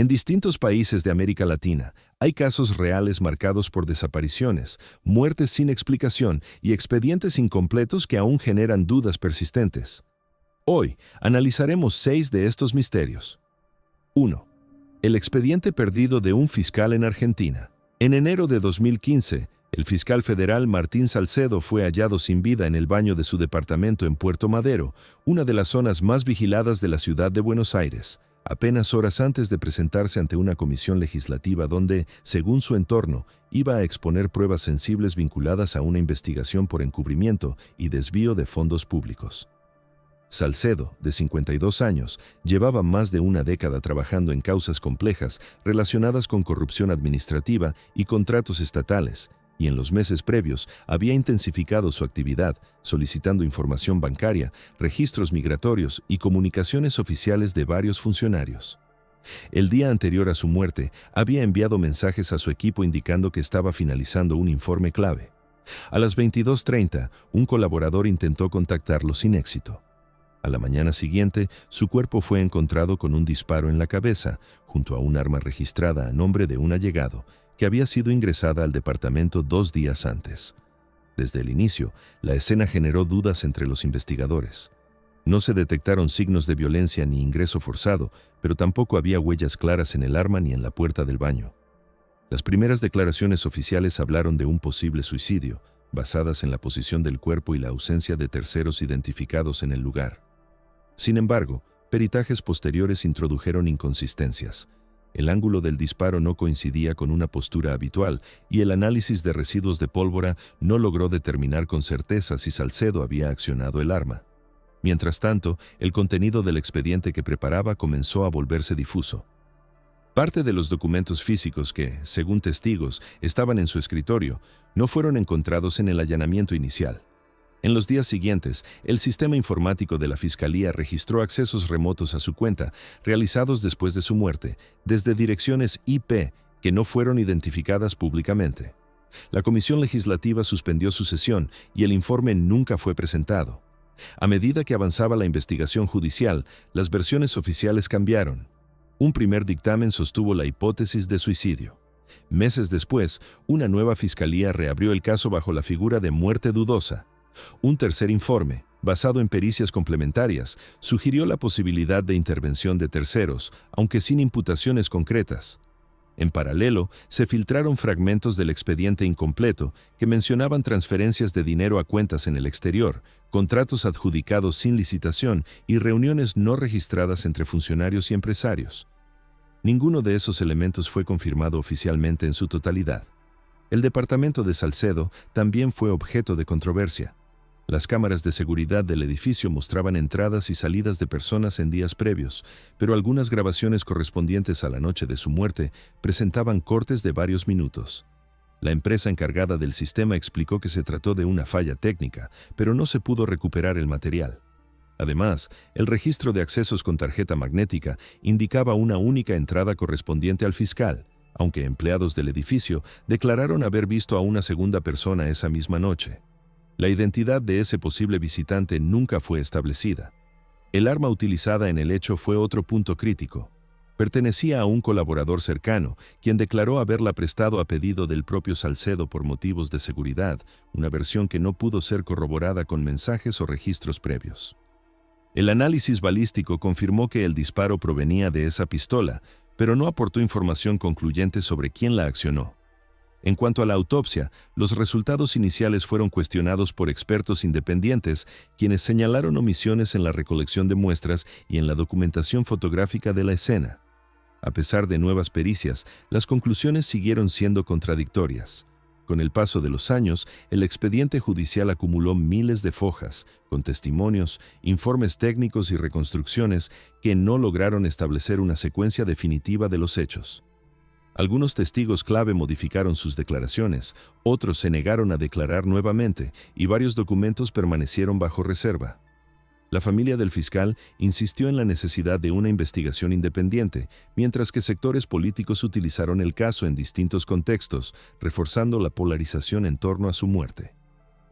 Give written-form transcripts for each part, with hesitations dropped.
En distintos países de América Latina, hay casos reales marcados por desapariciones, muertes sin explicación y expedientes incompletos que aún generan dudas persistentes. Hoy analizaremos 6 de estos misterios. 1. El expediente perdido de un fiscal en Argentina. En enero de 2015, el fiscal federal Martín Salcedo fue hallado sin vida en el baño de su departamento en Puerto Madero, una de las zonas más vigiladas de la ciudad de Buenos Aires, apenas horas antes de presentarse ante una comisión legislativa donde, según su entorno, iba a exponer pruebas sensibles vinculadas a una investigación por encubrimiento y desvío de fondos públicos. Salcedo, de 52 años, llevaba más de una década trabajando en causas complejas relacionadas con corrupción administrativa y contratos estatales, y en los meses previos había intensificado su actividad, solicitando información bancaria, registros migratorios y comunicaciones oficiales de varios funcionarios. El día anterior a su muerte, había enviado mensajes a su equipo indicando que estaba finalizando un informe clave. A las 22:30, un colaborador intentó contactarlo sin éxito. A la mañana siguiente, su cuerpo fue encontrado con un disparo en la cabeza, junto a un arma registrada a nombre de un allegado, que había sido ingresada al departamento 2 días antes. Desde el inicio, la escena generó dudas entre los investigadores. No se detectaron signos de violencia ni ingreso forzado, pero tampoco había huellas claras en el arma ni en la puerta del baño. Las primeras declaraciones oficiales hablaron de un posible suicidio, basadas en la posición del cuerpo y la ausencia de terceros identificados en el lugar. Sin embargo, peritajes posteriores introdujeron inconsistencias. El ángulo del disparo no coincidía con una postura habitual y el análisis de residuos de pólvora no logró determinar con certeza si Salcedo había accionado el arma. Mientras tanto, el contenido del expediente que preparaba comenzó a volverse difuso. Parte de los documentos físicos que, según testigos, estaban en su escritorio, no fueron encontrados en el allanamiento inicial. En los días siguientes, el sistema informático de la Fiscalía registró accesos remotos a su cuenta, realizados después de su muerte, desde direcciones IP que no fueron identificadas públicamente. La Comisión Legislativa suspendió su sesión y el informe nunca fue presentado. A medida que avanzaba la investigación judicial, las versiones oficiales cambiaron. Un primer dictamen sostuvo la hipótesis de suicidio. Meses después, una nueva fiscalía reabrió el caso bajo la figura de muerte dudosa. Un tercer informe, basado en pericias complementarias, sugirió la posibilidad de intervención de terceros, aunque sin imputaciones concretas. En paralelo, se filtraron fragmentos del expediente incompleto que mencionaban transferencias de dinero a cuentas en el exterior, contratos adjudicados sin licitación y reuniones no registradas entre funcionarios y empresarios. Ninguno de esos elementos fue confirmado oficialmente en su totalidad. El departamento de Salcedo también fue objeto de controversia. Las cámaras de seguridad del edificio mostraban entradas y salidas de personas en días previos, pero algunas grabaciones correspondientes a la noche de su muerte presentaban cortes de varios minutos. La empresa encargada del sistema explicó que se trató de una falla técnica, pero no se pudo recuperar el material. Además, el registro de accesos con tarjeta magnética indicaba una única entrada correspondiente al fiscal, aunque empleados del edificio declararon haber visto a una segunda persona esa misma noche. La identidad de ese posible visitante nunca fue establecida. El arma utilizada en el hecho fue otro punto crítico. Pertenecía a un colaborador cercano, quien declaró haberla prestado a pedido del propio Salcedo por motivos de seguridad, una versión que no pudo ser corroborada con mensajes o registros previos. El análisis balístico confirmó que el disparo provenía de esa pistola, pero no aportó información concluyente sobre quién la accionó. En cuanto a la autopsia, los resultados iniciales fueron cuestionados por expertos independientes, quienes señalaron omisiones en la recolección de muestras y en la documentación fotográfica de la escena. A pesar de nuevas pericias, las conclusiones siguieron siendo contradictorias. Con el paso de los años, el expediente judicial acumuló miles de fojas, con testimonios, informes técnicos y reconstrucciones que no lograron establecer una secuencia definitiva de los hechos. Algunos testigos clave modificaron sus declaraciones, otros se negaron a declarar nuevamente y varios documentos permanecieron bajo reserva. La familia del fiscal insistió en la necesidad de una investigación independiente, mientras que sectores políticos utilizaron el caso en distintos contextos, reforzando la polarización en torno a su muerte.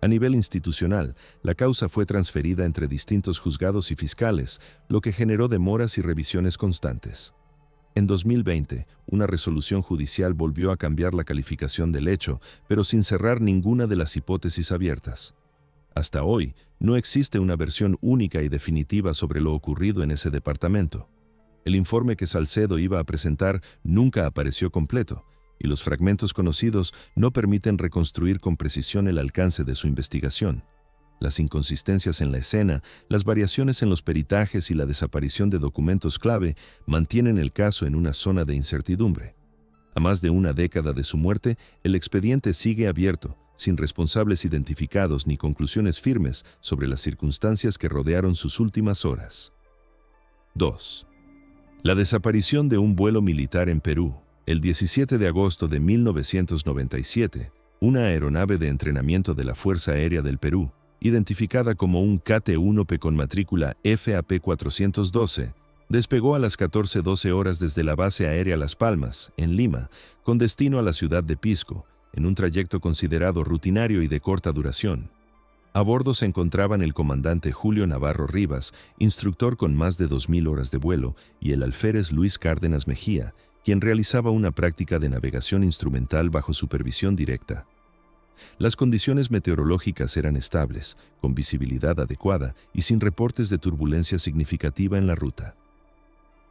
A nivel institucional, la causa fue transferida entre distintos juzgados y fiscales, lo que generó demoras y revisiones constantes. En 2020, una resolución judicial volvió a cambiar la calificación del hecho, pero sin cerrar ninguna de las hipótesis abiertas. Hasta hoy, no existe una versión única y definitiva sobre lo ocurrido en ese departamento. El informe que Salcedo iba a presentar nunca apareció completo, y los fragmentos conocidos no permiten reconstruir con precisión el alcance de su investigación. Las inconsistencias en la escena, las variaciones en los peritajes y la desaparición de documentos clave mantienen el caso en una zona de incertidumbre. A más de una década de su muerte, el expediente sigue abierto, sin responsables identificados ni conclusiones firmes sobre las circunstancias que rodearon sus últimas horas. 2. La desaparición de un vuelo militar en Perú. El 17 de agosto de 1997, una aeronave de entrenamiento de la Fuerza Aérea del Perú, identificada como un KT-1P con matrícula FAP-412, despegó a las 14:12 horas desde la base aérea Las Palmas, en Lima, con destino a la ciudad de Pisco, en un trayecto considerado rutinario y de corta duración. A bordo se encontraban el comandante Julio Navarro Rivas, instructor con más de 2.000 horas de vuelo, y el alférez Luis Cárdenas Mejía, quien realizaba una práctica de navegación instrumental bajo supervisión directa. Las condiciones meteorológicas eran estables, con visibilidad adecuada y sin reportes de turbulencia significativa en la ruta.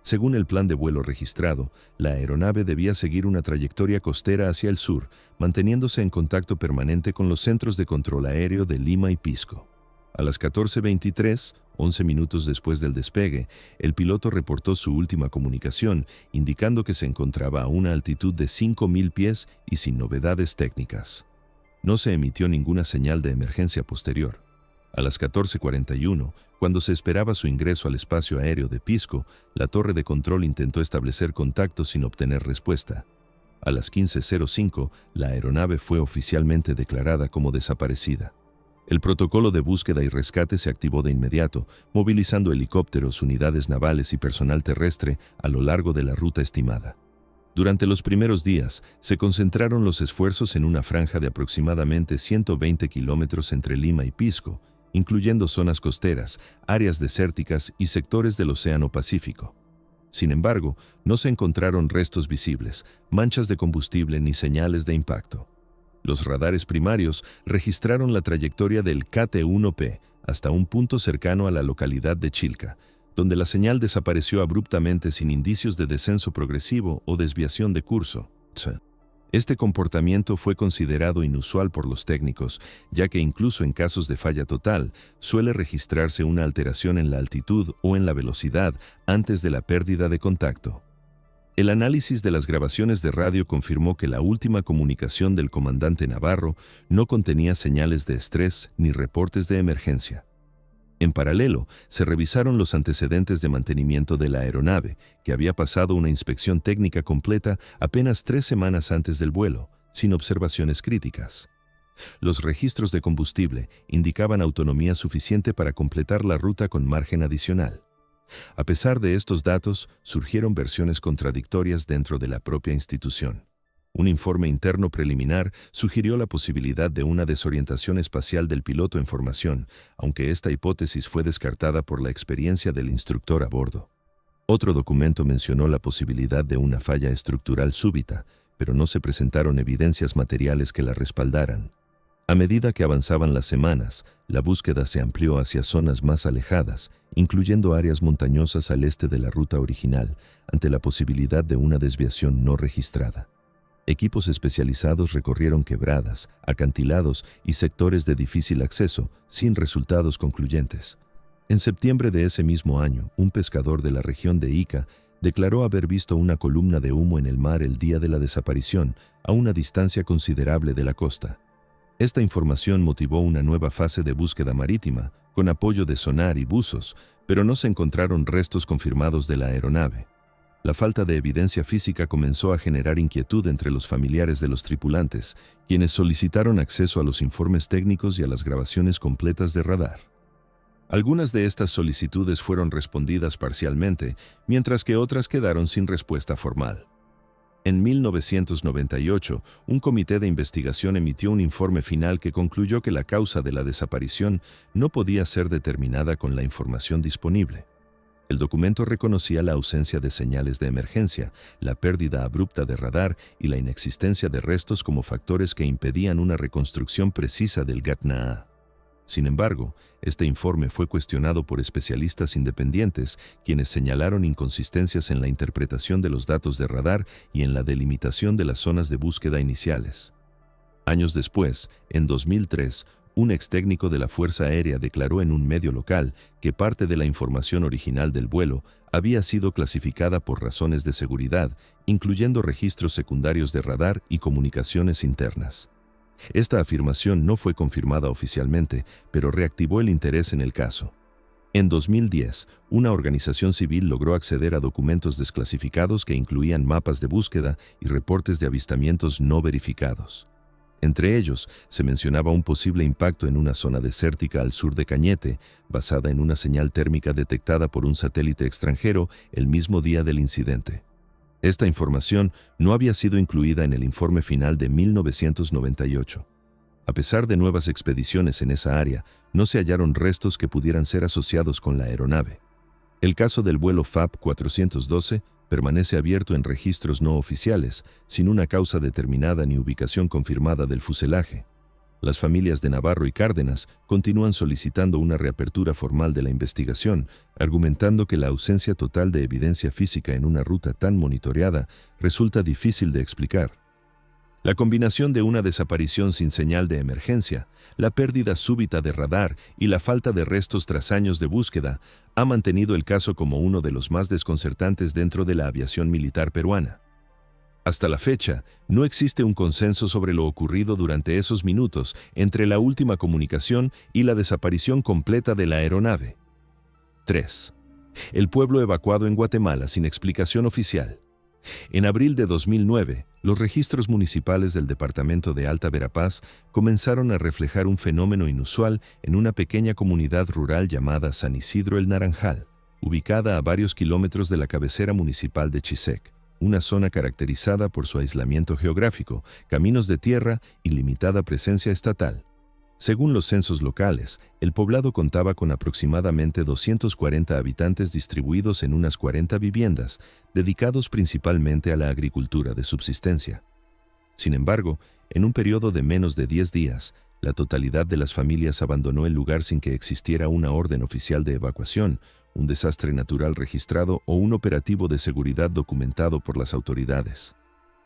Según el plan de vuelo registrado, la aeronave debía seguir una trayectoria costera hacia el sur, manteniéndose en contacto permanente con los centros de control aéreo de Lima y Pisco. A las 14:23, 11 minutos después del despegue, el piloto reportó su última comunicación, indicando que se encontraba a una altitud de 5.000 pies y sin novedades técnicas. No se emitió ninguna señal de emergencia posterior. A las 14:41, cuando se esperaba su ingreso al espacio aéreo de Pisco, la torre de control intentó establecer contacto sin obtener respuesta. A las 15:05, la aeronave fue oficialmente declarada como desaparecida. El protocolo de búsqueda y rescate se activó de inmediato, movilizando helicópteros, unidades navales y personal terrestre a lo largo de la ruta estimada. Durante los primeros días, se concentraron los esfuerzos en una franja de aproximadamente 120 kilómetros entre Lima y Pisco, incluyendo zonas costeras, áreas desérticas y sectores del Océano Pacífico. Sin embargo, no se encontraron restos visibles, manchas de combustible ni señales de impacto. Los radares primarios registraron la trayectoria del KT-1P hasta un punto cercano a la localidad de Chilca, donde la señal desapareció abruptamente sin indicios de descenso progresivo o desviación de curso. Este comportamiento fue considerado inusual por los técnicos, ya que incluso en casos de falla total, suele registrarse una alteración en la altitud o en la velocidad antes de la pérdida de contacto. El análisis de las grabaciones de radio confirmó que la última comunicación del comandante Navarro no contenía señales de estrés ni reportes de emergencia. En paralelo, se revisaron los antecedentes de mantenimiento de la aeronave, que había pasado una inspección técnica completa apenas 3 semanas antes del vuelo, sin observaciones críticas. Los registros de combustible indicaban autonomía suficiente para completar la ruta con margen adicional. A pesar de estos datos, surgieron versiones contradictorias dentro de la propia institución. Un informe interno preliminar sugirió la posibilidad de una desorientación espacial del piloto en formación, aunque esta hipótesis fue descartada por la experiencia del instructor a bordo. Otro documento mencionó la posibilidad de una falla estructural súbita, pero no se presentaron evidencias materiales que la respaldaran. A medida que avanzaban las semanas, la búsqueda se amplió hacia zonas más alejadas, incluyendo áreas montañosas al este de la ruta original, ante la posibilidad de una desviación no registrada. Equipos especializados recorrieron quebradas, acantilados y sectores de difícil acceso, sin resultados concluyentes. En septiembre de ese mismo año, un pescador de la región de Ica declaró haber visto una columna de humo en el mar el día de la desaparición, a una distancia considerable de la costa. Esta información motivó una nueva fase de búsqueda marítima, con apoyo de sonar y buzos, pero no se encontraron restos confirmados de la aeronave. La falta de evidencia física comenzó a generar inquietud entre los familiares de los tripulantes, quienes solicitaron acceso a los informes técnicos y a las grabaciones completas de radar. Algunas de estas solicitudes fueron respondidas parcialmente, mientras que otras quedaron sin respuesta formal. En 1998, un comité de investigación emitió un informe final que concluyó que la causa de la desaparición no podía ser determinada con la información disponible. El documento reconocía la ausencia de señales de emergencia, la pérdida abrupta de radar y la inexistencia de restos como factores que impedían una reconstrucción precisa del Gat-Na'a. Sin embargo, este informe fue cuestionado por especialistas independientes, quienes señalaron inconsistencias en la interpretación de los datos de radar y en la delimitación de las zonas de búsqueda iniciales. Años después, en 2003, un ex técnico de la Fuerza Aérea declaró en un medio local que parte de la información original del vuelo había sido clasificada por razones de seguridad, incluyendo registros secundarios de radar y comunicaciones internas. Esta afirmación no fue confirmada oficialmente, pero reactivó el interés en el caso. En 2010, una organización civil logró acceder a documentos desclasificados que incluían mapas de búsqueda y reportes de avistamientos no verificados. Entre ellos, se mencionaba un posible impacto en una zona desértica al sur de Cañete, basada en una señal térmica detectada por un satélite extranjero el mismo día del incidente. Esta información no había sido incluida en el informe final de 1998. A pesar de nuevas expediciones en esa área, no se hallaron restos que pudieran ser asociados con la aeronave. El caso del vuelo FAB 412 permanece abierto en registros no oficiales, sin una causa determinada ni ubicación confirmada del fuselaje. Las familias de Navarro y Cárdenas continúan solicitando una reapertura formal de la investigación, argumentando que la ausencia total de evidencia física en una ruta tan monitoreada resulta difícil de explicar. La combinación de una desaparición sin señal de emergencia, la pérdida súbita de radar y la falta de restos tras años de búsqueda ha mantenido el caso como uno de los más desconcertantes dentro de la aviación militar peruana. Hasta la fecha, no existe un consenso sobre lo ocurrido durante esos minutos entre la última comunicación y la desaparición completa de la aeronave. 3. El pueblo evacuado en Guatemala sin explicación oficial. En abril de 2009, los registros municipales del departamento de Alta Verapaz comenzaron a reflejar un fenómeno inusual en una pequeña comunidad rural llamada San Isidro el Naranjal, ubicada a varios kilómetros de la cabecera municipal de Chisec, una zona caracterizada por su aislamiento geográfico, caminos de tierra y limitada presencia estatal. Según los censos locales, el poblado contaba con aproximadamente 240 habitantes distribuidos en unas 40 viviendas, dedicados principalmente a la agricultura de subsistencia. Sin embargo, en un periodo de menos de 10 días, la totalidad de las familias abandonó el lugar sin que existiera una orden oficial de evacuación, un desastre natural registrado o un operativo de seguridad documentado por las autoridades.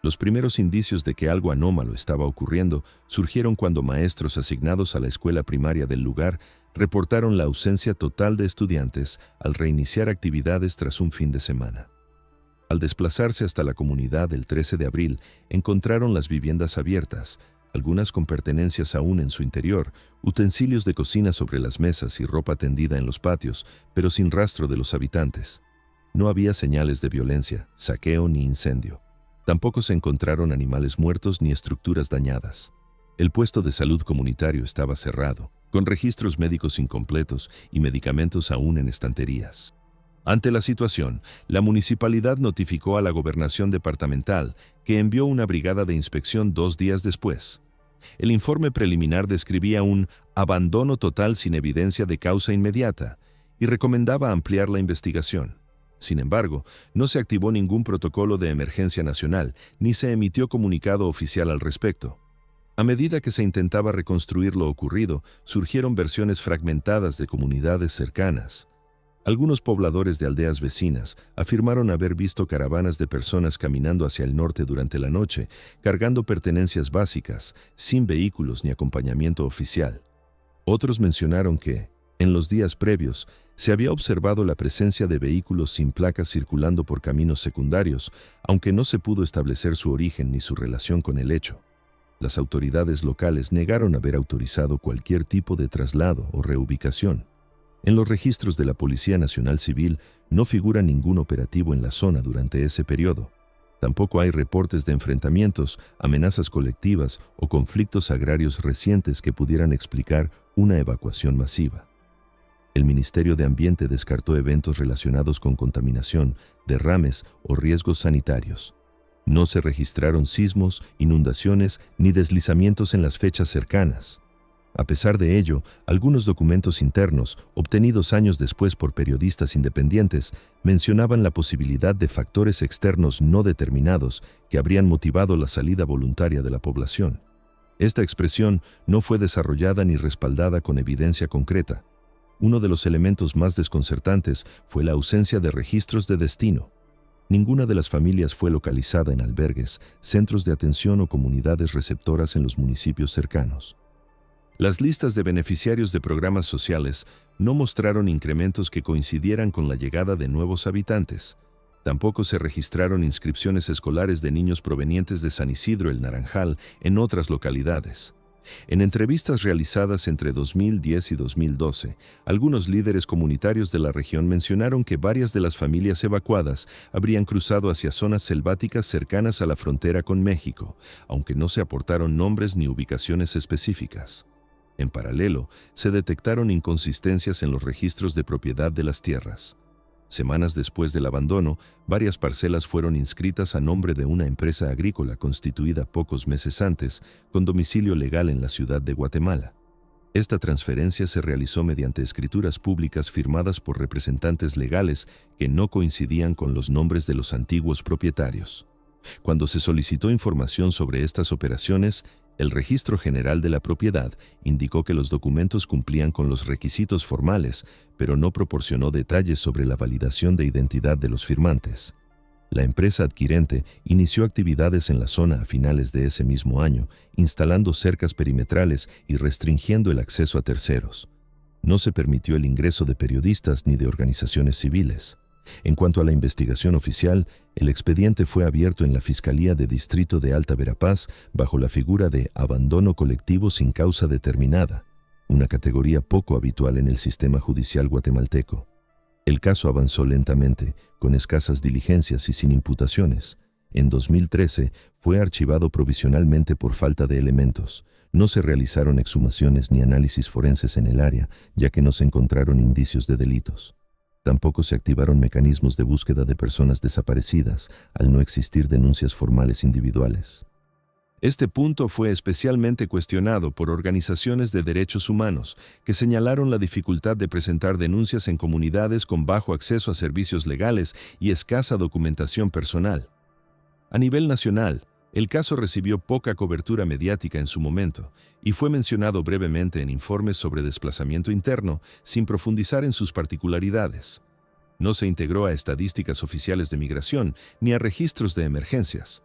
Los primeros indicios de que algo anómalo estaba ocurriendo surgieron cuando maestros asignados a la escuela primaria del lugar reportaron la ausencia total de estudiantes al reiniciar actividades tras un fin de semana. Al desplazarse hasta la comunidad el 13 de abril, encontraron las viviendas abiertas, algunas con pertenencias aún en su interior, utensilios de cocina sobre las mesas y ropa tendida en los patios, pero sin rastro de los habitantes. No había señales de violencia, saqueo ni incendio. Tampoco se encontraron animales muertos ni estructuras dañadas. El puesto de salud comunitario estaba cerrado, con registros médicos incompletos y medicamentos aún en estanterías. Ante la situación, la municipalidad notificó a la gobernación departamental, que envió una brigada de inspección 2 días después. El informe preliminar describía un abandono total sin evidencia de causa inmediata y recomendaba ampliar la investigación. Sin embargo, no se activó ningún protocolo de emergencia nacional, ni se emitió comunicado oficial al respecto. A medida que se intentaba reconstruir lo ocurrido, surgieron versiones fragmentadas de comunidades cercanas. Algunos pobladores de aldeas vecinas afirmaron haber visto caravanas de personas caminando hacia el norte durante la noche, cargando pertenencias básicas, sin vehículos ni acompañamiento oficial. Otros mencionaron que, en los días previos, se había observado la presencia de vehículos sin placas circulando por caminos secundarios, aunque no se pudo establecer su origen ni su relación con el hecho. Las autoridades locales negaron haber autorizado cualquier tipo de traslado o reubicación. En los registros de la Policía Nacional Civil no figura ningún operativo en la zona durante ese periodo. Tampoco hay reportes de enfrentamientos, amenazas colectivas o conflictos agrarios recientes que pudieran explicar una evacuación masiva. El Ministerio de Ambiente descartó eventos relacionados con contaminación, derrames o riesgos sanitarios. No se registraron sismos, inundaciones ni deslizamientos en las fechas cercanas. A pesar de ello, algunos documentos internos, obtenidos años después por periodistas independientes, mencionaban la posibilidad de factores externos no determinados que habrían motivado la salida voluntaria de la población. Esta expresión no fue desarrollada ni respaldada con evidencia concreta. Uno de los elementos más desconcertantes fue la ausencia de registros de destino. Ninguna de las familias fue localizada en albergues, centros de atención o comunidades receptoras en los municipios cercanos. Las listas de beneficiarios de programas sociales no mostraron incrementos que coincidieran con la llegada de nuevos habitantes. Tampoco se registraron inscripciones escolares de niños provenientes de San Isidro el Naranjal en otras localidades. En entrevistas realizadas entre 2010 y 2012, algunos líderes comunitarios de la región mencionaron que varias de las familias evacuadas habrían cruzado hacia zonas selváticas cercanas a la frontera con México, aunque no se aportaron nombres ni ubicaciones específicas. En paralelo, se detectaron inconsistencias en los registros de propiedad de las tierras. Semanas después del abandono, varias parcelas fueron inscritas a nombre de una empresa agrícola constituida pocos meses antes, con domicilio legal en la ciudad de Guatemala. Esta transferencia se realizó mediante escrituras públicas firmadas por representantes legales que no coincidían con los nombres de los antiguos propietarios. Cuando se solicitó información sobre estas operaciones, el Registro General de la Propiedad indicó que los documentos cumplían con los requisitos formales, pero no proporcionó detalles sobre la validación de identidad de los firmantes. La empresa adquirente inició actividades en la zona a finales de ese mismo año, instalando cercas perimetrales y restringiendo el acceso a terceros. No se permitió el ingreso de periodistas ni de organizaciones civiles. En cuanto a la investigación oficial, el expediente fue abierto en la Fiscalía de Distrito de Alta Verapaz bajo la figura de abandono colectivo sin causa determinada, una categoría poco habitual en el sistema judicial guatemalteco. El caso avanzó lentamente, con escasas diligencias y sin imputaciones. En 2013 fue archivado provisionalmente por falta de elementos. No se realizaron exhumaciones ni análisis forenses en el área, ya que no se encontraron indicios de delitos. Tampoco se activaron mecanismos de búsqueda de personas desaparecidas, al no existir denuncias formales individuales. Este punto fue especialmente cuestionado por organizaciones de derechos humanos, que señalaron la dificultad de presentar denuncias en comunidades con bajo acceso a servicios legales y escasa documentación personal. A nivel nacional, el caso recibió poca cobertura mediática en su momento y fue mencionado brevemente en informes sobre desplazamiento interno, sin profundizar en sus particularidades. No se integró a estadísticas oficiales de migración ni a registros de emergencias.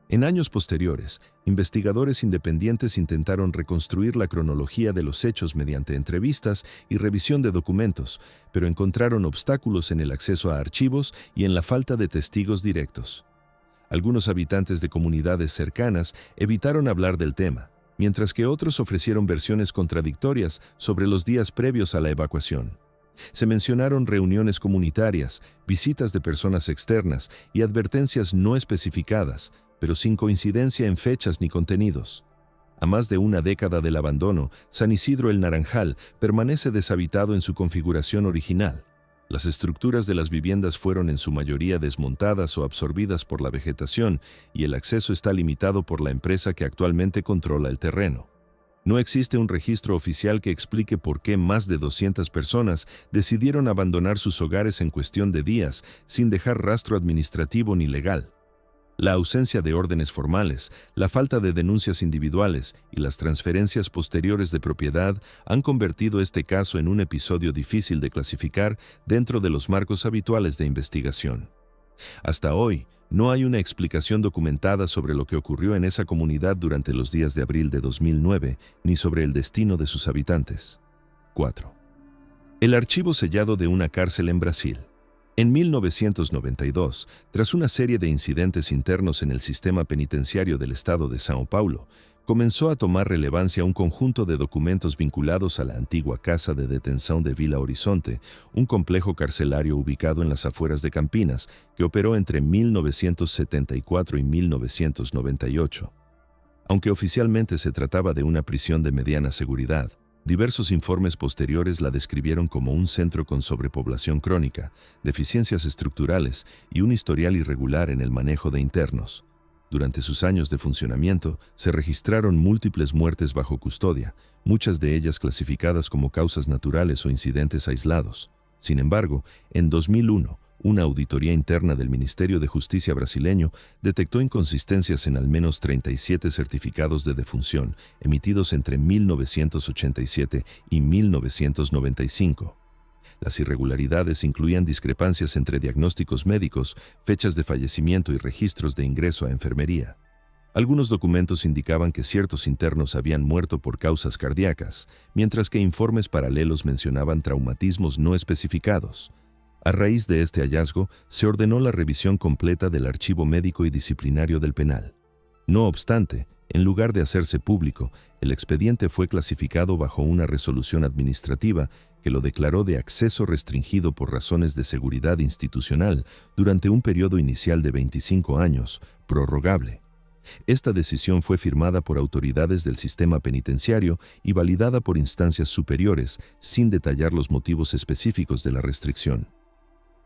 En años posteriores, investigadores independientes intentaron reconstruir la cronología de los hechos mediante entrevistas y revisión de documentos, pero encontraron obstáculos en el acceso a archivos y en la falta de testigos directos. Algunos habitantes de comunidades cercanas evitaron hablar del tema, mientras que otros ofrecieron versiones contradictorias sobre los días previos a la evacuación. Se mencionaron reuniones comunitarias, visitas de personas externas y advertencias no especificadas, pero sin coincidencia en fechas ni contenidos. A más de una década del abandono, San Isidro el Naranjal permanece deshabitado en su configuración original. Las estructuras de las viviendas fueron en su mayoría desmontadas o absorbidas por la vegetación y el acceso está limitado por la empresa que actualmente controla el terreno. No existe un registro oficial que explique por qué más de 200 personas decidieron abandonar sus hogares en cuestión de días sin dejar rastro administrativo ni legal. La ausencia de órdenes formales, la falta de denuncias individuales y las transferencias posteriores de propiedad han convertido este caso en un episodio difícil de clasificar dentro de los marcos habituales de investigación. Hasta hoy, no hay una explicación documentada sobre lo que ocurrió en esa comunidad durante los días de abril de 2009, ni sobre el destino de sus habitantes. 4. El archivo sellado de una cárcel en Brasil. En 1992, tras una serie de incidentes internos en el sistema penitenciario del estado de São Paulo, comenzó a tomar relevancia un conjunto de documentos vinculados a la antigua Casa de Detención de Vila Horizonte, un complejo carcelario ubicado en las afueras de Campinas, que operó entre 1974 y 1998. Aunque oficialmente se trataba de una prisión de mediana seguridad, diversos informes posteriores la describieron como un centro con sobrepoblación crónica, deficiencias estructurales y un historial irregular en el manejo de internos. Durante sus años de funcionamiento, se registraron múltiples muertes bajo custodia, muchas de ellas clasificadas como causas naturales o incidentes aislados. Sin embargo, en 2001, una auditoría interna del Ministerio de Justicia brasileño detectó inconsistencias en al menos 37 certificados de defunción emitidos entre 1987 y 1995. Las irregularidades incluían discrepancias entre diagnósticos médicos, fechas de fallecimiento y registros de ingreso a enfermería. Algunos documentos indicaban que ciertos internos habían muerto por causas cardíacas, mientras que informes paralelos mencionaban traumatismos no especificados. A raíz de este hallazgo, se ordenó la revisión completa del archivo médico y disciplinario del penal. No obstante, en lugar de hacerse público, el expediente fue clasificado bajo una resolución administrativa que lo declaró de acceso restringido por razones de seguridad institucional durante un periodo inicial de 25 años, prorrogable. Esta decisión fue firmada por autoridades del sistema penitenciario y validada por instancias superiores, sin detallar los motivos específicos de la restricción.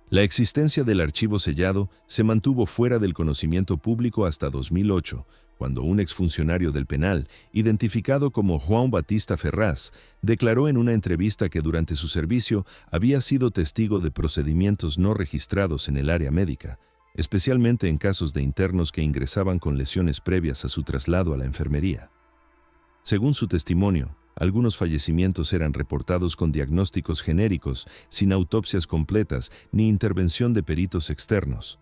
La existencia del archivo sellado se mantuvo fuera del conocimiento público hasta 2008, cuando un exfuncionario del penal, identificado como Juan Batista Ferraz, declaró en una entrevista que durante su servicio había sido testigo de procedimientos no registrados en el área médica, especialmente en casos de internos que ingresaban con lesiones previas a su traslado a la enfermería. Según su testimonio, algunos fallecimientos eran reportados con diagnósticos genéricos, sin autopsias completas ni intervención de peritos externos.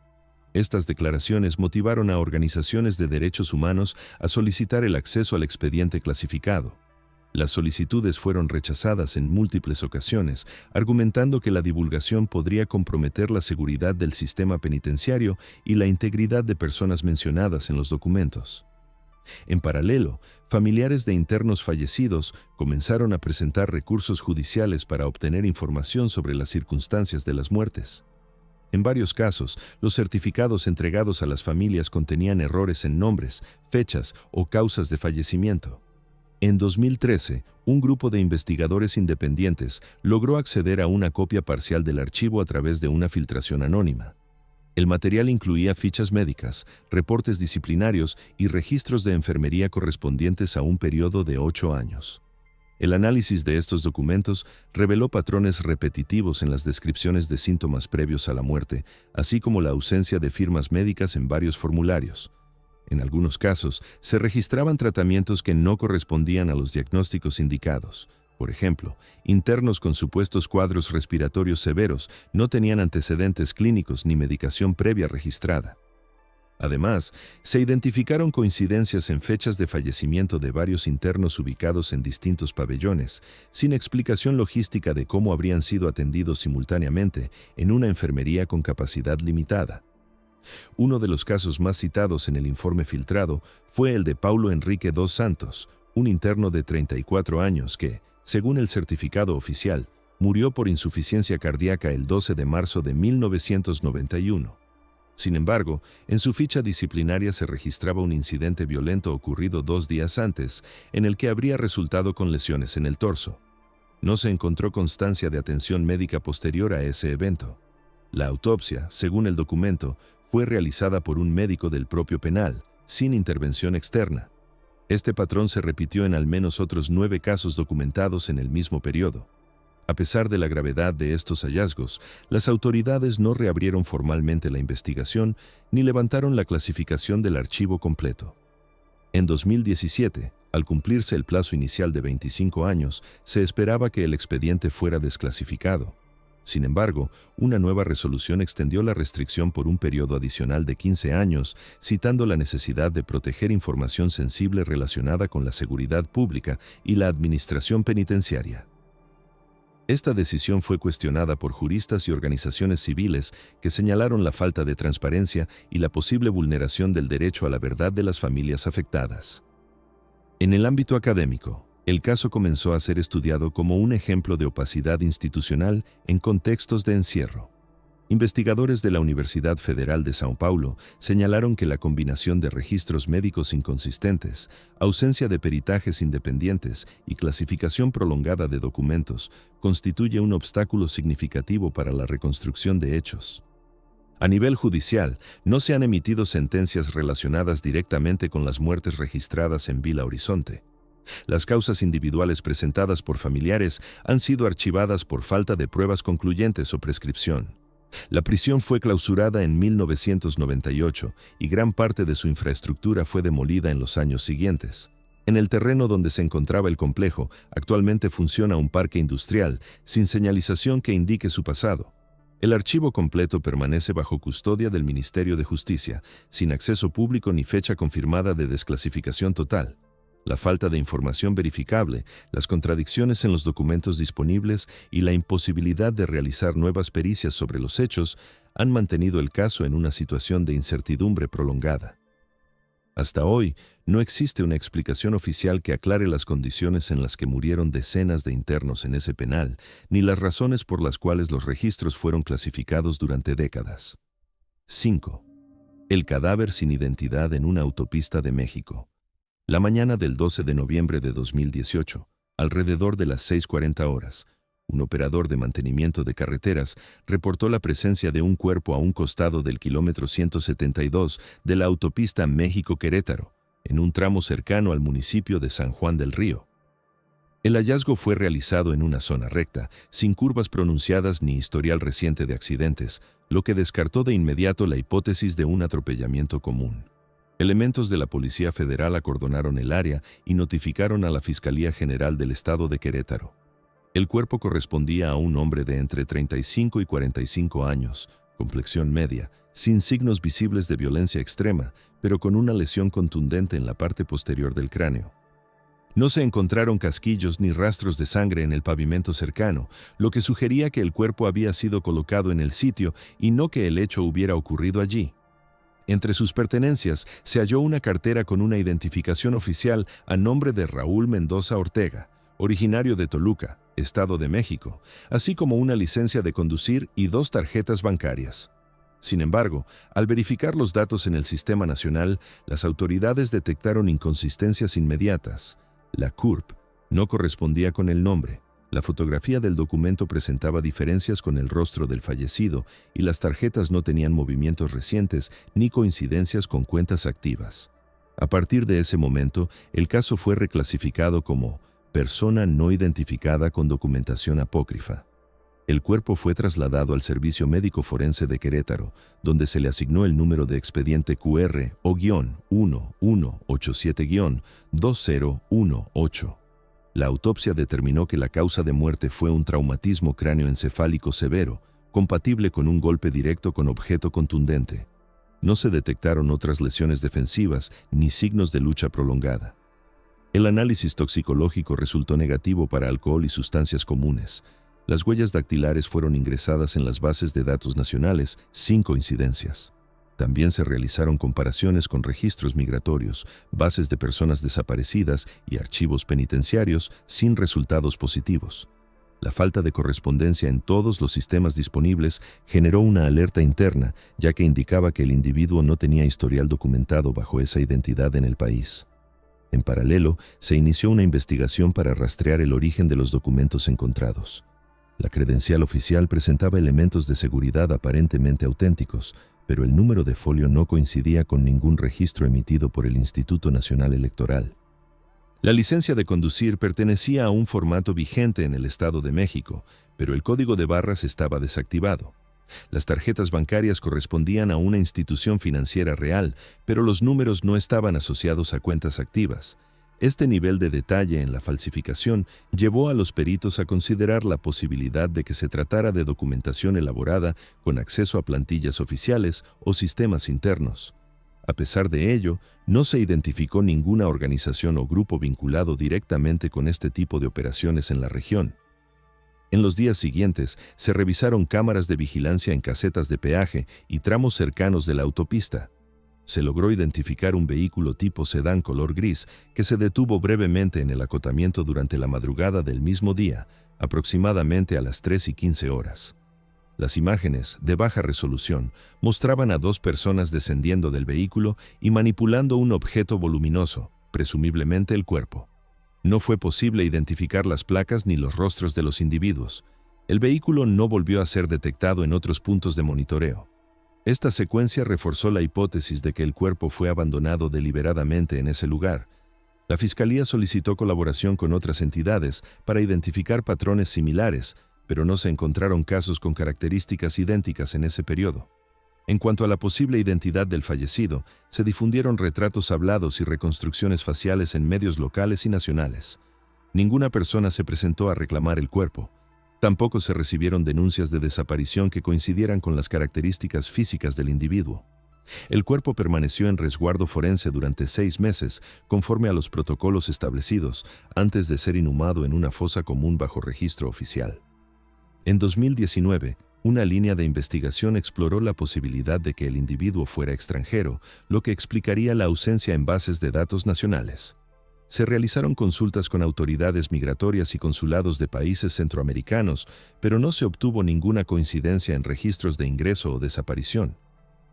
Estas declaraciones motivaron a organizaciones de derechos humanos a solicitar el acceso al expediente clasificado. Las solicitudes fueron rechazadas en múltiples ocasiones, argumentando que la divulgación podría comprometer la seguridad del sistema penitenciario y la integridad de personas mencionadas en los documentos. En paralelo, familiares de internos fallecidos comenzaron a presentar recursos judiciales para obtener información sobre las circunstancias de las muertes. En varios casos, los certificados entregados a las familias contenían errores en nombres, fechas o causas de fallecimiento. En 2013, un grupo de investigadores independientes logró acceder a una copia parcial del archivo a través de una filtración anónima. El material incluía fichas médicas, reportes disciplinarios y registros de enfermería correspondientes a un periodo de 8 años. El análisis de estos documentos reveló patrones repetitivos en las descripciones de síntomas previos a la muerte, así como la ausencia de firmas médicas en varios formularios. En algunos casos, se registraban tratamientos que no correspondían a los diagnósticos indicados. Por ejemplo, internos con supuestos cuadros respiratorios severos no tenían antecedentes clínicos ni medicación previa registrada. Además, se identificaron coincidencias en fechas de fallecimiento de varios internos ubicados en distintos pabellones, sin explicación logística de cómo habrían sido atendidos simultáneamente en una enfermería con capacidad limitada. Uno de los casos más citados en el informe filtrado fue el de Paulo Enrique dos Santos, un interno de 34 años que, según el certificado oficial, murió por insuficiencia cardíaca el 12 de marzo de 1991. Sin embargo, en su ficha disciplinaria se registraba un incidente violento ocurrido 2 días antes, en el que habría resultado con lesiones en el torso. No se encontró constancia de atención médica posterior a ese evento. La autopsia, según el documento, fue realizada por un médico del propio penal, sin intervención externa. Este patrón se repitió en al menos otros 9 casos documentados en el mismo periodo. A pesar de la gravedad de estos hallazgos, las autoridades no reabrieron formalmente la investigación ni levantaron la clasificación del archivo completo. En 2017, al cumplirse el plazo inicial de 25 años, se esperaba que el expediente fuera desclasificado. Sin embargo, una nueva resolución extendió la restricción por un periodo adicional de 15 años, citando la necesidad de proteger información sensible relacionada con la seguridad pública y la administración penitenciaria. Esta decisión fue cuestionada por juristas y organizaciones civiles que señalaron la falta de transparencia y la posible vulneración del derecho a la verdad de las familias afectadas. En el ámbito académico, el caso comenzó a ser estudiado como un ejemplo de opacidad institucional en contextos de encierro. Investigadores de la Universidad Federal de São Paulo señalaron que la combinación de registros médicos inconsistentes, ausencia de peritajes independientes y clasificación prolongada de documentos constituye un obstáculo significativo para la reconstrucción de hechos. A nivel judicial, no se han emitido sentencias relacionadas directamente con las muertes registradas en Villa Horizonte. Las causas individuales presentadas por familiares han sido archivadas por falta de pruebas concluyentes o prescripción. La prisión fue clausurada en 1998 y gran parte de su infraestructura fue demolida en los años siguientes. En el terreno donde se encontraba el complejo, actualmente funciona un parque industrial sin señalización que indique su pasado. El archivo completo permanece bajo custodia del Ministerio de Justicia, sin acceso público ni fecha confirmada de desclasificación total. La falta de información verificable, las contradicciones en los documentos disponibles y la imposibilidad de realizar nuevas pericias sobre los hechos han mantenido el caso en una situación de incertidumbre prolongada. Hasta hoy, no existe una explicación oficial que aclare las condiciones en las que murieron decenas de internos en ese penal, ni las razones por las cuales los registros fueron clasificados durante décadas. 5. El cadáver sin identidad en una autopista de México. La mañana del 12 de noviembre de 2018, alrededor de las 6:40 horas, un operador de mantenimiento de carreteras reportó la presencia de un cuerpo a un costado del kilómetro 172 de la autopista México-Querétaro, en un tramo cercano al municipio de San Juan del Río. El hallazgo fue realizado en una zona recta, sin curvas pronunciadas ni historial reciente de accidentes, lo que descartó de inmediato la hipótesis de un atropellamiento común. Elementos de la Policía Federal acordonaron el área y notificaron a la Fiscalía General del Estado de Querétaro. El cuerpo correspondía a un hombre de entre 35 y 45 años, complexión media, sin signos visibles de violencia extrema, pero con una lesión contundente en la parte posterior del cráneo. No se encontraron casquillos ni rastros de sangre en el pavimento cercano, lo que sugería que el cuerpo había sido colocado en el sitio y no que el hecho hubiera ocurrido allí. Entre sus pertenencias se halló una cartera con una identificación oficial a nombre de Raúl Mendoza Ortega, originario de Toluca, Estado de México, así como una licencia de conducir y 2 tarjetas bancarias. Sin embargo, al verificar los datos en el sistema nacional, las autoridades detectaron inconsistencias inmediatas. La CURP no correspondía con el nombre. La fotografía del documento presentaba diferencias con el rostro del fallecido y las tarjetas no tenían movimientos recientes ni coincidencias con cuentas activas. A partir de ese momento, el caso fue reclasificado como persona no identificada con documentación apócrifa. El cuerpo fue trasladado al Servicio Médico Forense de Querétaro, donde se le asignó el número de expediente QR o -1187-2018. La autopsia determinó que la causa de muerte fue un traumatismo cráneoencefálico severo, compatible con un golpe directo con objeto contundente. No se detectaron otras lesiones defensivas ni signos de lucha prolongada. El análisis toxicológico resultó negativo para alcohol y sustancias comunes. Las huellas dactilares fueron ingresadas en las bases de datos nacionales sin coincidencias. También se realizaron comparaciones con registros migratorios, bases de personas desaparecidas y archivos penitenciarios sin resultados positivos. La falta de correspondencia en todos los sistemas disponibles generó una alerta interna, ya que indicaba que el individuo no tenía historial documentado bajo esa identidad en el país. En paralelo, se inició una investigación para rastrear el origen de los documentos encontrados. La credencial oficial presentaba elementos de seguridad aparentemente auténticos, pero el número de folio no coincidía con ningún registro emitido por el Instituto Nacional Electoral. La licencia de conducir pertenecía a un formato vigente en el Estado de México, pero el código de barras estaba desactivado. Las tarjetas bancarias correspondían a una institución financiera real, pero los números no estaban asociados a cuentas activas. Este nivel de detalle en la falsificación llevó a los peritos a considerar la posibilidad de que se tratara de documentación elaborada con acceso a plantillas oficiales o sistemas internos. A pesar de ello, no se identificó ninguna organización o grupo vinculado directamente con este tipo de operaciones en la región. En los días siguientes, se revisaron cámaras de vigilancia en casetas de peaje y tramos cercanos de la autopista. Se logró identificar un vehículo tipo sedán color gris que se detuvo brevemente en el acotamiento durante la madrugada del mismo día, aproximadamente a las 3:15 horas. Las imágenes, de baja resolución, mostraban a 2 personas descendiendo del vehículo y manipulando un objeto voluminoso, presumiblemente el cuerpo. No fue posible identificar las placas ni los rostros de los individuos. El vehículo no volvió a ser detectado en otros puntos de monitoreo. Esta secuencia reforzó la hipótesis de que el cuerpo fue abandonado deliberadamente en ese lugar. La Fiscalía solicitó colaboración con otras entidades para identificar patrones similares, pero no se encontraron casos con características idénticas en ese periodo. En cuanto a la posible identidad del fallecido, se difundieron retratos hablados y reconstrucciones faciales en medios locales y nacionales. Ninguna persona se presentó a reclamar el cuerpo. Tampoco se recibieron denuncias de desaparición que coincidieran con las características físicas del individuo. El cuerpo permaneció en resguardo forense durante 6 meses, conforme a los protocolos establecidos, antes de ser inhumado en una fosa común bajo registro oficial. En 2019, una línea de investigación exploró la posibilidad de que el individuo fuera extranjero, lo que explicaría la ausencia en bases de datos nacionales. Se realizaron consultas con autoridades migratorias y consulados de países centroamericanos, pero no se obtuvo ninguna coincidencia en registros de ingreso o desaparición.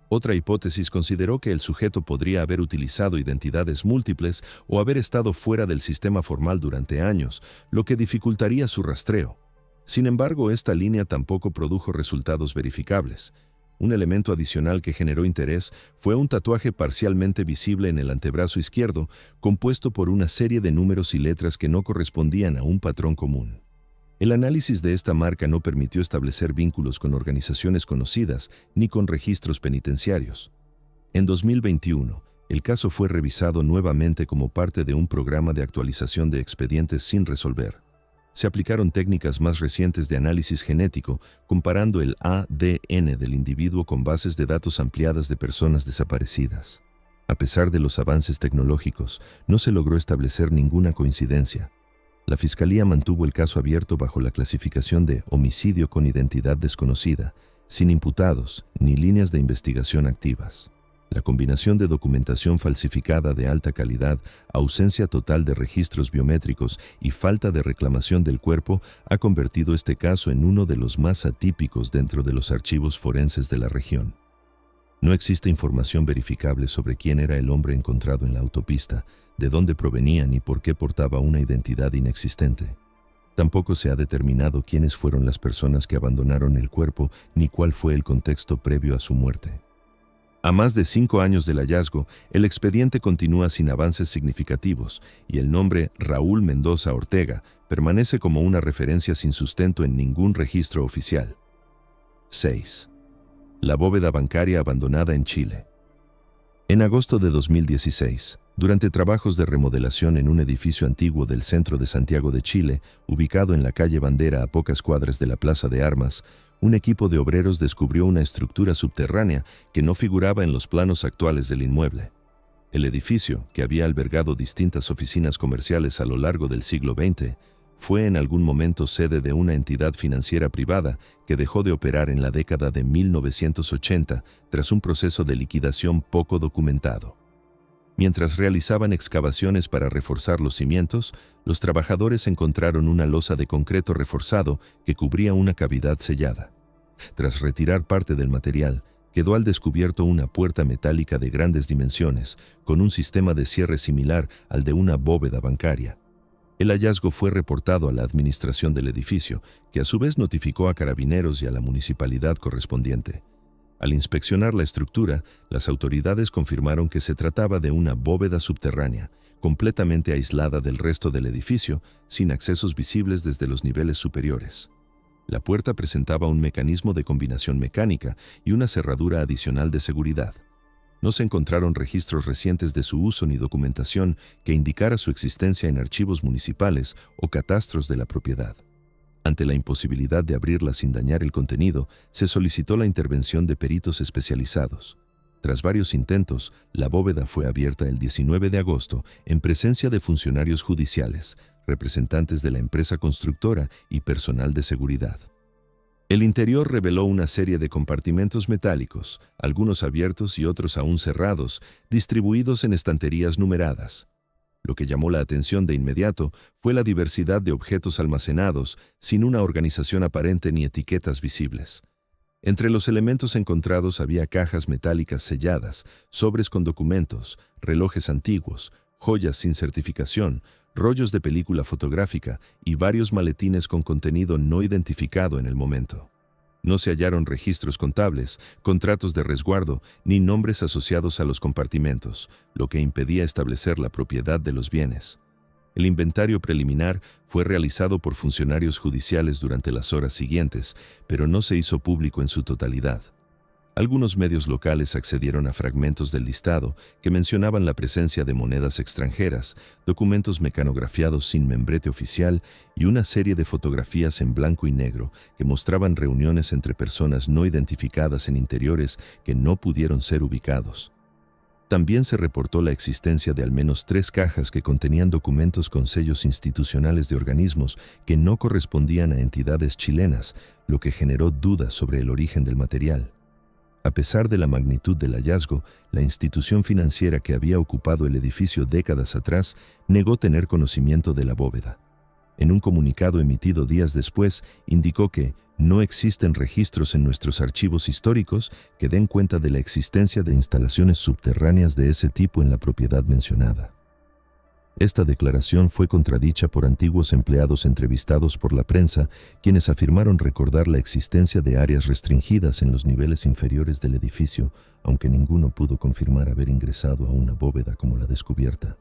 Otra hipótesis consideró que el sujeto podría haber utilizado identidades múltiples o haber estado fuera del sistema formal durante años, lo que dificultaría su rastreo. Sin embargo, esta línea tampoco produjo resultados verificables. Un elemento adicional que generó interés fue un tatuaje parcialmente visible en el antebrazo izquierdo, compuesto por una serie de números y letras que no correspondían a un patrón común. El análisis de esta marca no permitió establecer vínculos con organizaciones conocidas ni con registros penitenciarios. En 2021, el caso fue revisado nuevamente como parte de un programa de actualización de expedientes sin resolver. Se aplicaron técnicas más recientes de análisis genético, comparando el ADN del individuo con bases de datos ampliadas de personas desaparecidas. A pesar de los avances tecnológicos, no se logró establecer ninguna coincidencia. La Fiscalía mantuvo el caso abierto bajo la clasificación de homicidio con identidad desconocida, sin imputados ni líneas de investigación activas. La combinación de documentación falsificada de alta calidad, ausencia total de registros biométricos y falta de reclamación del cuerpo ha convertido este caso en uno de los más atípicos dentro de los archivos forenses de la región. No existe información verificable sobre quién era el hombre encontrado en la autopista, de dónde provenía ni por qué portaba una identidad inexistente. Tampoco se ha determinado quiénes fueron las personas que abandonaron el cuerpo ni cuál fue el contexto previo a su muerte. A más de 5 años del hallazgo, el expediente continúa sin avances significativos y el nombre Raúl Mendoza Ortega permanece como una referencia sin sustento en ningún registro oficial. 6. La bóveda bancaria abandonada en Chile. En agosto de 2016, durante trabajos de remodelación en un edificio antiguo del centro de Santiago de Chile, ubicado en la calle Bandera a pocas cuadras de la Plaza de Armas, un equipo de obreros descubrió una estructura subterránea que no figuraba en los planos actuales del inmueble. El edificio, que había albergado distintas oficinas comerciales a lo largo del siglo XX, fue en algún momento sede de una entidad financiera privada que dejó de operar en la década de 1980 tras un proceso de liquidación poco documentado. Mientras realizaban excavaciones para reforzar los cimientos, los trabajadores encontraron una losa de concreto reforzado que cubría una cavidad sellada. Tras retirar parte del material, quedó al descubierto una puerta metálica de grandes dimensiones, con un sistema de cierre similar al de una bóveda bancaria. El hallazgo fue reportado a la administración del edificio, que a su vez notificó a carabineros y a la municipalidad correspondiente. Al inspeccionar la estructura, las autoridades confirmaron que se trataba de una bóveda subterránea, completamente aislada del resto del edificio, sin accesos visibles desde los niveles superiores. La puerta presentaba un mecanismo de combinación mecánica y una cerradura adicional de seguridad. No se encontraron registros recientes de su uso ni documentación que indicara su existencia en archivos municipales o catastros de la propiedad. Ante la imposibilidad de abrirla sin dañar el contenido, se solicitó la intervención de peritos especializados. Tras varios intentos, la bóveda fue abierta el 19 de agosto en presencia de funcionarios judiciales, representantes de la empresa constructora y personal de seguridad. El interior reveló una serie de compartimentos metálicos, algunos abiertos y otros aún cerrados, distribuidos en estanterías numeradas. Lo que llamó la atención de inmediato fue la diversidad de objetos almacenados, sin una organización aparente ni etiquetas visibles. Entre los elementos encontrados había cajas metálicas selladas, sobres con documentos, relojes antiguos, joyas sin certificación, rollos de película fotográfica y varios maletines con contenido no identificado en el momento. No se hallaron registros contables, contratos de resguardo, ni nombres asociados a los compartimentos, lo que impedía establecer la propiedad de los bienes. El inventario preliminar fue realizado por funcionarios judiciales durante las horas siguientes, pero no se hizo público en su totalidad. Algunos medios locales accedieron a fragmentos del listado que mencionaban la presencia de monedas extranjeras, documentos mecanografiados sin membrete oficial y una serie de fotografías en blanco y negro que mostraban reuniones entre personas no identificadas en interiores que no pudieron ser ubicados. También se reportó la existencia de al menos 3 cajas que contenían documentos con sellos institucionales de organismos que no correspondían a entidades chilenas, lo que generó dudas sobre el origen del material. A pesar de la magnitud del hallazgo, la institución financiera que había ocupado el edificio décadas atrás negó tener conocimiento de la bóveda. En un comunicado emitido días después, indicó que no existen registros en nuestros archivos históricos que den cuenta de la existencia de instalaciones subterráneas de ese tipo en la propiedad mencionada. Esta declaración fue contradicha por antiguos empleados entrevistados por la prensa, quienes afirmaron recordar la existencia de áreas restringidas en los niveles inferiores del edificio, aunque ninguno pudo confirmar haber ingresado a una bóveda como la descubierta.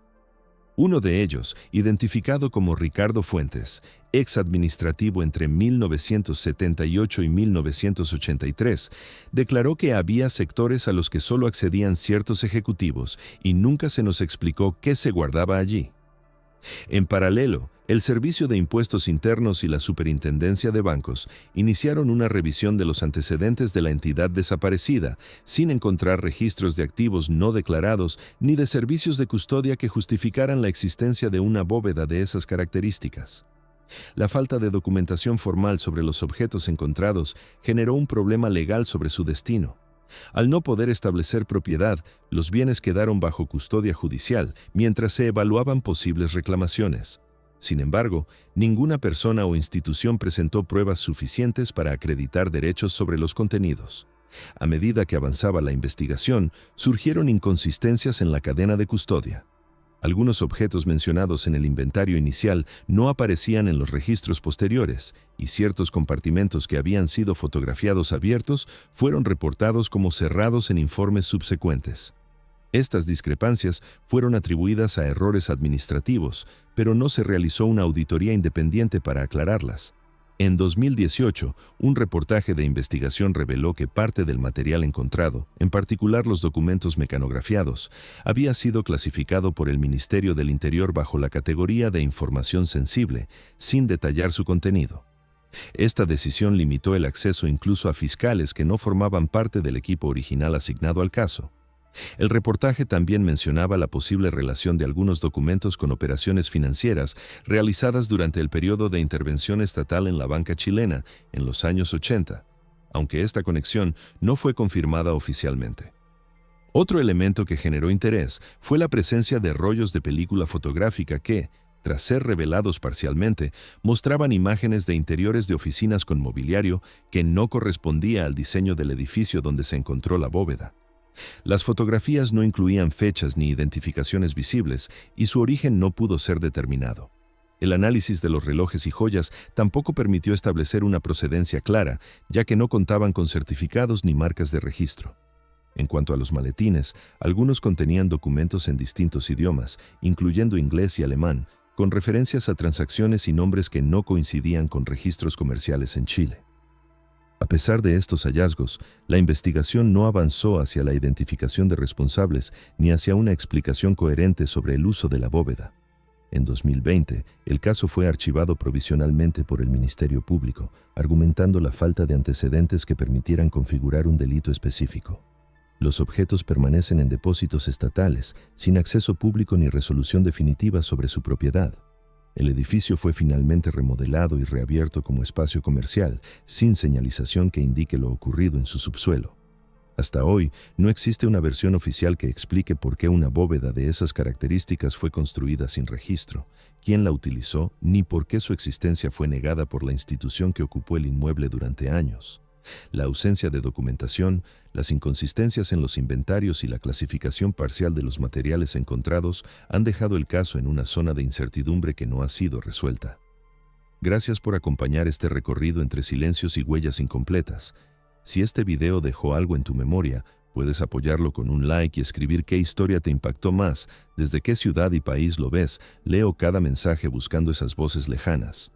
Uno de ellos, identificado como Ricardo Fuentes, ex administrativo entre 1978 y 1983, declaró que había sectores a los que solo accedían ciertos ejecutivos y nunca se nos explicó qué se guardaba allí. En paralelo, el Servicio de Impuestos Internos y la Superintendencia de Bancos iniciaron una revisión de los antecedentes de la entidad desaparecida, sin encontrar registros de activos no declarados ni de servicios de custodia que justificaran la existencia de una bóveda de esas características. La falta de documentación formal sobre los objetos encontrados generó un problema legal sobre su destino. Al no poder establecer propiedad, los bienes quedaron bajo custodia judicial mientras se evaluaban posibles reclamaciones. Sin embargo, ninguna persona o institución presentó pruebas suficientes para acreditar derechos sobre los contenidos. A medida que avanzaba la investigación, surgieron inconsistencias en la cadena de custodia. Algunos objetos mencionados en el inventario inicial no aparecían en los registros posteriores, y ciertos compartimentos que habían sido fotografiados abiertos fueron reportados como cerrados en informes subsecuentes. Estas discrepancias fueron atribuidas a errores administrativos, pero no se realizó una auditoría independiente para aclararlas. En 2018, un reportaje de investigación reveló que parte del material encontrado, en particular los documentos mecanografiados, había sido clasificado por el Ministerio del Interior bajo la categoría de información sensible, sin detallar su contenido. Esta decisión limitó el acceso incluso a fiscales que no formaban parte del equipo original asignado al caso. El reportaje también mencionaba la posible relación de algunos documentos con operaciones financieras realizadas durante el periodo de intervención estatal en la banca chilena en los años 80, aunque esta conexión no fue confirmada oficialmente. Otro elemento que generó interés fue la presencia de rollos de película fotográfica que, tras ser revelados parcialmente, mostraban imágenes de interiores de oficinas con mobiliario que no correspondía al diseño del edificio donde se encontró la bóveda. Las fotografías no incluían fechas ni identificaciones visibles y su origen no pudo ser determinado. El análisis de los relojes y joyas tampoco permitió establecer una procedencia clara, ya que no contaban con certificados ni marcas de registro. En cuanto a los maletines, algunos contenían documentos en distintos idiomas, incluyendo inglés y alemán, con referencias a transacciones y nombres que no coincidían con registros comerciales en Chile. A pesar de estos hallazgos, la investigación no avanzó hacia la identificación de responsables ni hacia una explicación coherente sobre el uso de la bóveda. En 2020, el caso fue archivado provisionalmente por el Ministerio Público, argumentando la falta de antecedentes que permitieran configurar un delito específico. Los objetos permanecen en depósitos estatales, sin acceso público ni resolución definitiva sobre su propiedad. El edificio fue finalmente remodelado y reabierto como espacio comercial, sin señalización que indique lo ocurrido en su subsuelo. Hasta hoy, no existe una versión oficial que explique por qué una bóveda de esas características fue construida sin registro, quién la utilizó, ni por qué su existencia fue negada por la institución que ocupó el inmueble durante años. La ausencia de documentación, las inconsistencias en los inventarios y la clasificación parcial de los materiales encontrados han dejado el caso en una zona de incertidumbre que no ha sido resuelta. Gracias por acompañar este recorrido entre silencios y huellas incompletas. Si este video dejó algo en tu memoria, puedes apoyarlo con un like y escribir qué historia te impactó más, desde qué ciudad y país lo ves. Leo cada mensaje buscando esas voces lejanas.